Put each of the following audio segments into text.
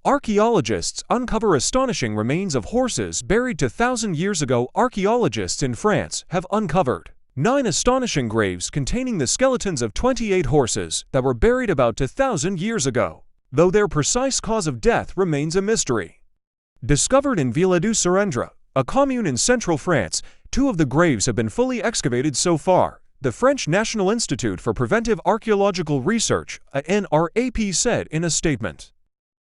Archaeologists uncover astonishing remains of horses buried 2,000 years ago. Archaeologists in France have uncovered 9 astonishing graves containing the skeletons of 28 horses that were buried about 2,000 years ago, though their precise cause of death remains a mystery. Discovered in Villedieu-sur-Indre, a commune in central France, 2 of the graves have been fully excavated so far, the French National Institute for Preventive Archaeological Research, INRAP, said in a statement.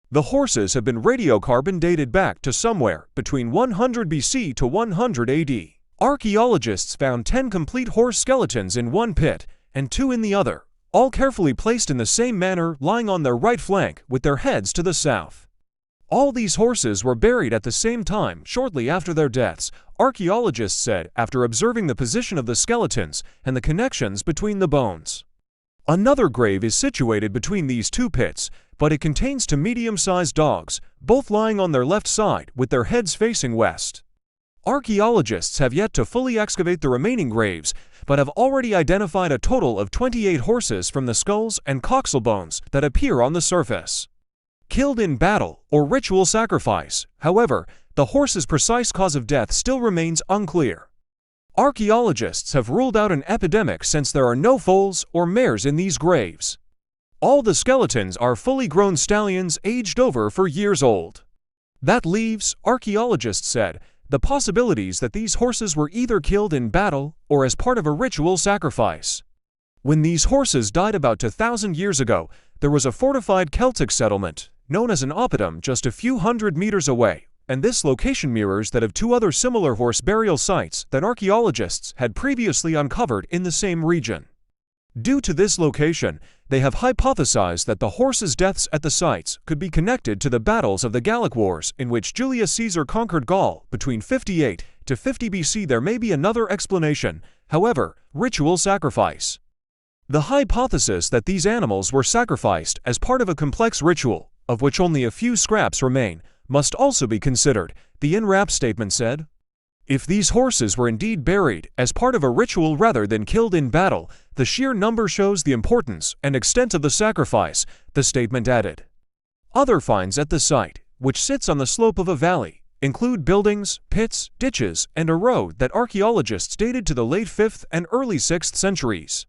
The horses have been radiocarbon-dated back to somewhere between 100 BC to 100 AD. Archaeologists found 10 complete horse skeletons in one pit and 2 in the other, all carefully placed in the same manner, lying on their right flank with their heads to the south. All these horses were buried at the same time shortly after their deaths, archaeologists said after observing the position of the skeletons and the connections between the bones. Another grave is situated between these 2 pits, but it contains 2 medium-sized dogs, both lying on their left side with their heads facing west. Archaeologists have yet to fully excavate the remaining graves, but have already identified a total of 28 horses from the skulls and coxal bones that appear on the surface. Killed in battle or ritual sacrifice, however, the horse's precise cause of death still remains unclear. Archaeologists have ruled out an epidemic since there are no foals or mares in these graves. All the skeletons are fully grown stallions aged over 4 years old. That leaves, archaeologists said, the possibilities that these horses were either killed in battle or as part of a ritual sacrifice. When these horses died about 2,000 years ago, there was a fortified Celtic settlement, known as an oppidum, just a few hundred meters away, and this location mirrors that of 2 other similar horse burial sites that archaeologists had previously uncovered in the same region. Due to this location, they have hypothesized that the horses' deaths at the sites could be connected to the battles of the Gallic Wars in which Julius Caesar conquered Gaul between 58 to 50 BC. There may be another explanation, however, ritual sacrifice. The hypothesis that these animals were sacrificed as part of a complex ritual, of which only a few scraps remain, must also be considered, the INRAP statement said. If these horses were indeed buried as part of a ritual rather than killed in battle, the sheer number shows the importance and extent of the sacrifice, the statement added. Other finds at the site, which sits on the slope of a valley, include buildings, pits, ditches, and a road that archaeologists dated to the late 5th and early 6th centuries.